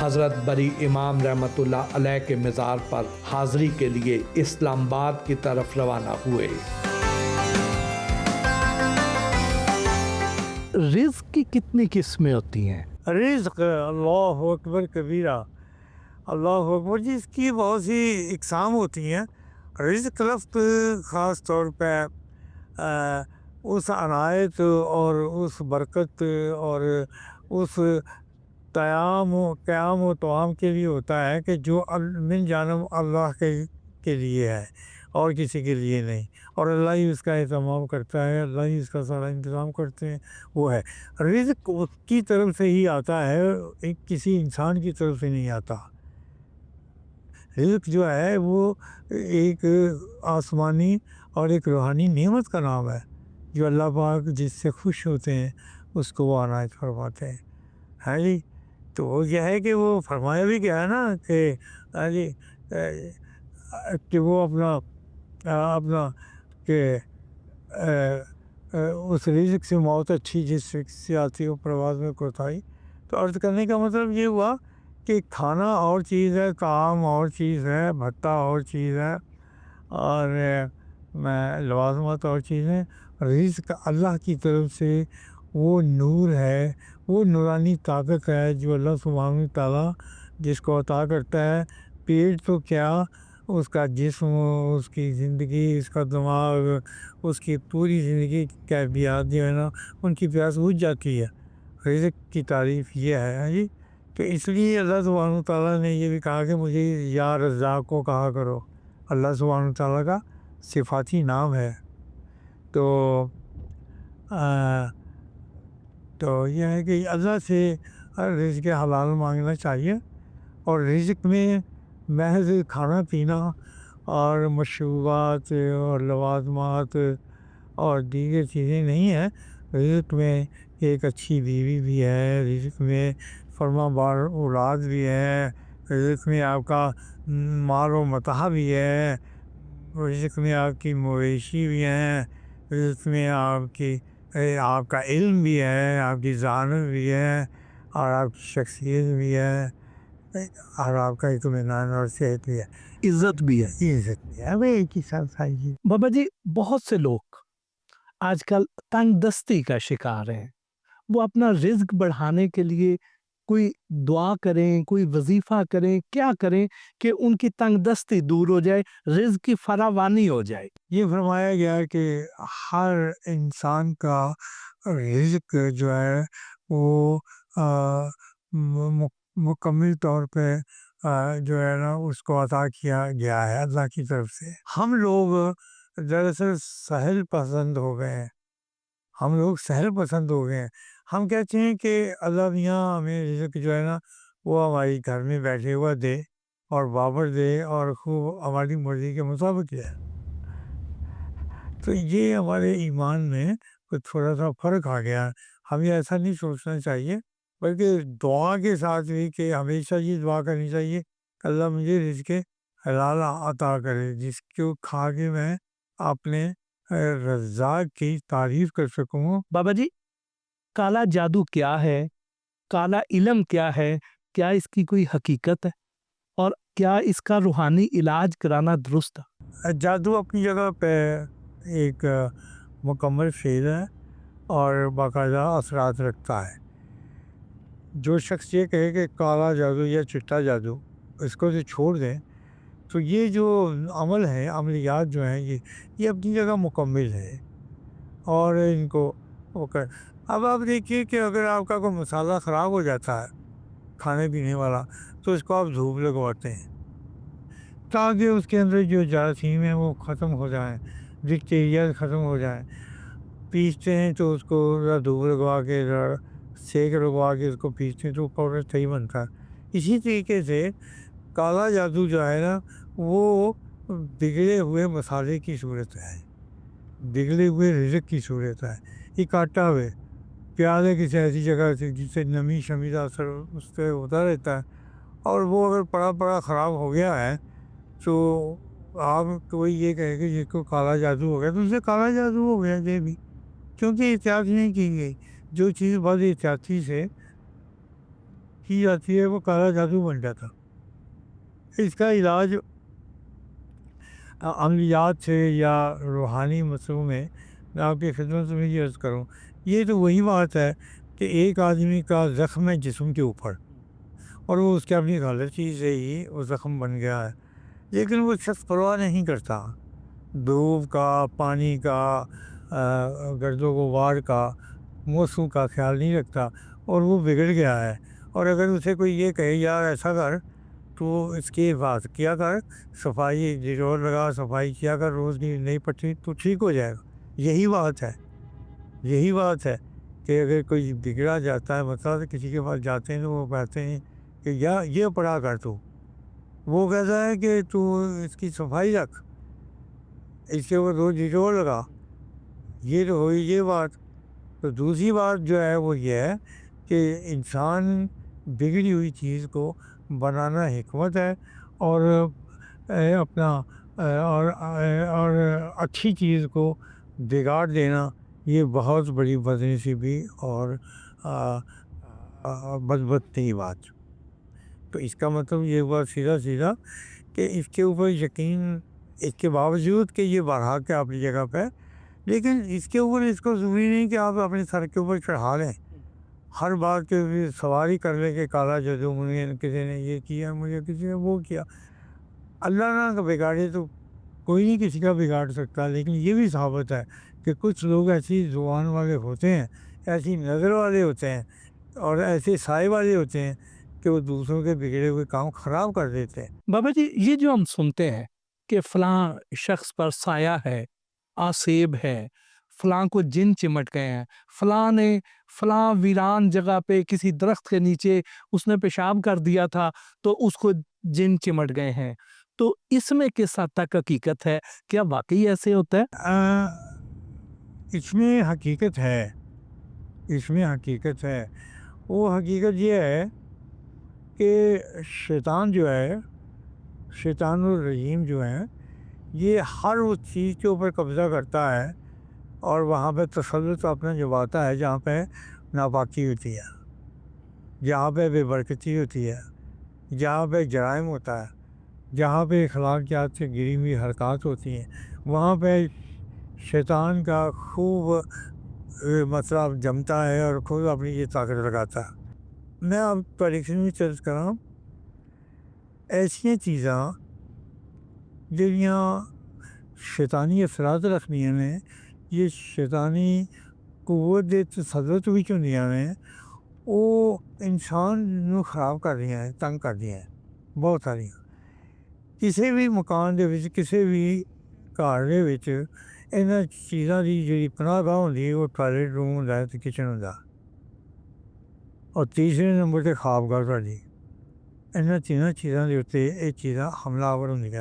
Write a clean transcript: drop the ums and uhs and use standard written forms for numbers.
حضرت بری امام رحمۃ اللہ علیہ کے مزار پر حاضری کے لیے اسلام آباد کی طرف روانہ ہوئے۔ رزق کی کتنی قسمیں ہوتی ہیں؟ رزق اللہ اکبر کبیرہ، اللہ اکبر جی، اس کی بہت سی اقسام ہوتی ہیں۔ رزق لفظ خاص طور پہ اس عنایت اور اس برکت اور اس قیام و توام کے لیے ہوتا ہے کہ جو من جانب اللہ کے لیے ہے اور کسی کے لیے نہیں، اور اللہ ہی اس کا اہتمام کرتا ہے، اللہ ہی اس کا سارا انتظام کرتے ہیں، وہ ہے رزق اس کی طرف سے ہی آتا ہے، کسی انسان کی طرف سے نہیں آتا۔ رزق جو ہے وہ ایک آسمانی اور ایک روحانی نعمت کا نام ہے، جو اللہ پاک جس سے خوش ہوتے ہیں اس کو وہ عنایت فرماتے ہیں۔ ہاں جی، تو وہ کیا ہے کہ وہ فرمایا بھی گیا ہے نا کہ ہاں جی کہ وہ اپنا کہ اس رزق سے موت اچھی جس رزق سے آتی ہو پرواز میں کوتاہی۔ تو عرض کرنے کا مطلب یہ ہوا کہ کھانا اور چیز ہے، طعام اور چیز ہے، بھتہ اور چیز ہے، اور لوازمات اور چیز ہیں۔ رزق اللہ کی طرف سے وہ نور ہے، وہ نورانی طاقت ہے جو اللہ سبحانہ و تعالیٰ جس کو عطا کرتا ہے۔ پیٹ تو کیا، اس کا جسم، اس کی زندگی، اس کا دماغ، اس کی پوری زندگی کی کیفیات جو ہے نا ان کی پیاس بجھ جاتی ہے۔ رزق کی تعریف یہ ہے جی۔ تو اس لیے اللہ سبحانہ و تعالیٰ نے یہ بھی کہا کہ مجھے یا رزاق کو کہا کرو، اللہ سبحانہ و تعالیٰ کا صفاتی نام ہے۔ تو یہ ہے کہ اللہ سے رزق حلال مانگنا چاہیے، اور رزق میں محض کھانا پینا اور مشروبات اور لوازمات اور دیگر چیزیں نہیں ہیں۔ رزق میں ایک اچھی بیوی بھی ہے، رزق میں فرما بار اولاد بھی ہے، رزق میں آپ کا مال و متاع بھی ہے، رزق میں آپ کی مویشی بھی ہیں، رزق میں آپ کا علم بھی ہے، آپ کی ذہانت بھی ہے، اور آپ کی شخصیت بھی ہے، اور آپ کا اطمینان اور صحت بھی ہے، عزت بھی ہے۔ عزت بھی ہے۔ وہ ایک ہی ساتھ آئیے۔ بابا جی، بہت سے لوگ آج کل تنگ دستی کا شکار ہیں۔ وہ اپنا رزق بڑھانے کے لیے کوئی دعا کریں، کوئی وظیفہ کریں، کیا کریں کہ ان کی تنگ دستی دور ہو جائے، رزق کی فراوانی ہو جائے؟ یہ فرمایا گیا کہ ہر انسان کا رزق جو ہے وہ مکمل طور پہ جو ہے نا اس کو عطا کیا گیا ہے اللہ کی طرف سے۔ ہم لوگ دراصل سہل پسند ہو گئے ہیں، ہم کہتے ہیں کہ اللہ میاں ہمیں رزق جو ہے نا وہ ہماری گھر میں بیٹھے ہوا دے اور بابر دے اور خوب ہماری مرضی کے مطابق ہے۔ تو یہ ہمارے ایمان میں تھوڑا سا فرق آ گیا۔ ہمیں ایسا نہیں سوچنا چاہیے، بلکہ دعا کے ساتھ بھی کہ ہمیشہ یہ دعا کرنی چاہیے کہ اللہ مجھے رزق حلال عطا کرے، جس کو کھا کے میں اپنے رزاق کی تعریف کر سکوں۔ بابا جی، کالا جادو کیا ہے؟ کالا علم کیا ہے؟ کیا اس کی کوئی حقیقت ہے؟ اور کیا اس کا روحانی علاج کرانا درست ہے؟ جادو اپنی جگہ پہ ایک مکمل فعل ہے اور باقاعدہ اثرات رکھتا ہے۔ جو شخص یہ کہے کہ کالا جادو یا چٹا جادو اس کو جو چھوڑ دیں، تو یہ جو عمل ہے، عملیات جو ہیں یہ اپنی جگہ مکمل ہے، اور ان کو اب آپ دیکھیے کہ اگر آپ کا کوئی مسالہ خراب ہو جاتا ہے کھانے پینے والا، تو اس کو آپ دھوپ لگواتے ہیں تاکہ اس کے اندر جو جراثیم ہیں وہ ختم ہو جائیں، بیکٹیریا ختم ہو جائیں۔ پیستے ہیں تو اس کو دھوپ لگوا کے سیک لگوا کے اس کو پیستے ہیں تو پاؤڈر صحیح بنتا ہے۔ اسی طریقے سے کالا جادو جو ہے نا وہ بگڑے ہوئے مسالے کی صورت ہے، بگڑے ہوئے رزق کی صورت ہے۔ یہ کاٹا ہوئے پیاز ہے کسی ایسی جگہ سے جس سے نمی شمی کا اثر اس پہ ہوتا رہتا ہے، اور وہ اگر پڑا خراب ہو گیا ہے تو آپ کوئی یہ کہے کہ جس کو کالا جادو ہو گیا تو اسے کالا جادو ہو گیا، یہ بھی کیونکہ احتیاط نہیں کی گئی۔ جو چیز بہت احتیاطی سے کی جاتی ہے وہ کالا جادو بن جاتا. اس کا علاج عملیات سے یا روحانی مسئلوں میں میں آپ کی خدمت میں یہ عرض کروں. یہ تو وہی بات ہے کہ ایک آدمی کا زخم ہے جسم کے اوپر اور وہ اس کے اپنی غلطی سے ہی وہ زخم بن گیا ہے، لیکن وہ شخص پرواہ نہیں کرتا دھوپ کا، پانی کا، گرد و غبار کا، موسم کا خیال نہیں رکھتا اور وہ بگڑ گیا ہے. اور اگر اسے کوئی یہ کہے یار ایسا کر تو اس کی بات کیا کر، صفائی ڈیٹول لگا، صفائی کیا کر روز کی نئی پٹری، تو ٹھیک ہو جائے گا. یہی بات ہے، یہی بات ہے کہ اگر کوئی بگڑا جاتا ہے مطلب کسی کے پاس جاتے ہیں تو وہ کہتے ہیں کہ یا یہ پڑھا کر تو، وہ کہتا ہے کہ تو اس کی صفائی رکھ، اس کے اوپر روز ڈیٹول لگا. یہ تو ہوئی یہ بات. تو دوسری بات جو ہے وہ یہ ہے کہ انسان بگڑی ہوئی چیز کو بنانا حکمت ہے، اور اپنا اور اچھی چیز کو بگاڑ دینا یہ بہت بڑی بدنصیبی اور بدبختی بات. تو اس کا مطلب یہ ہوا سیدھا سیدھا کہ اس کے اوپر یقین، اس کے باوجود کہ یہ بڑھا کے اپنی جگہ پہ، لیکن اس کے اوپر اس کو ضروری نہیں کہ آپ اپنے سر کے اوپر چڑھا لیں ہر بات کے سواری کر لیں کہ کالا جادو مجھے کسی نے یہ کیا، مجھے کسی نے وہ کیا. اللہ نہ بگاڑے تو کوئی نہیں کسی کا بگاڑ سکتا، لیکن یہ بھی ثابت ہے کہ کچھ لوگ ایسی زبان والے ہوتے ہیں، ایسی نظر والے ہوتے ہیں اور ایسے سائے والے ہوتے ہیں کہ وہ دوسروں کے بگڑے ہوئے کام خراب کر دیتے ہیں. بابا جی یہ جو ہم سنتے ہیں کہ فلاں شخص پر سایہ ہے، آسیب ہے، فلاں کو جن چمٹ گئے ہیں، فلاں نے فلاں ویران جگہ پہ کسی درخت کے نیچے اس نے پیشاب کر دیا تھا تو اس کو جن چمٹ گئے ہیں، تو اس میں کس حد تک حقیقت ہے؟ کیا واقعی ایسے ہوتا ہے؟ اس میں حقیقت ہے، اس میں حقیقت ہے. وہ حقیقت یہ ہے کہ شیطان جو ہے، شیطان الرجیم جو ہے، یہ ہر اس چیز کے اوپر قبضہ کرتا ہے اور وہاں پہ تسلط اپنا جماتا ہے جہاں پہ ناپاکی ہوتی ہے، جہاں پہ بے برکتی ہوتی ہے، جہاں پہ جرائم ہوتا ہے، جہاں پہ اخلاقیات سے گری ہوئی حرکات ہوتی ہیں، وہاں پہ شیطان کا خوب مطلب جمتا ہے اور خود اپنی یہ طاقت لگاتا ہے. میں اب پریکشن میں چرچ کر رہا ہوں ایسی چیزاں جہاں شیطانی اثرات رکھنی ہیں، یہ شیطانی قوت تسلط بھی چندیاں نے وہ انسان نو خراب کر دیا ہے، تنگ کر دیا ہے بہت ساری. کسی بھی مکان دے وچ، کسی بھی گھر دے وچ ਇਹਨਾਂ ਚੀਜ਼ਾਂ ਦੀ ਜਿਹੜੀ ਪਨਾਹਗਾਹ ਹੁੰਦੀ ਹੈ ਉਹ ਟਾਇਲਟ ਰੂਮ ਹੁੰਦਾ ਹੈ ਤੇ ਕਿਚਨ ਹੁੰਦਾ. ਔਰ ਤੀਸਰੇ ਨੰਬਰ 'ਤੇ ਖਾਬਗਾਹ ਤੁਹਾਡੀ. ਇਹਨਾਂ ਤਿੰਨਾਂ ਚੀਜ਼ਾਂ ਦੇ ਉੱਤੇ ਇਹ ਚੀਜ਼ਾਂ ਹਮਲਾਵਰ ਹੁੰਦੀਆਂ ਨੇ.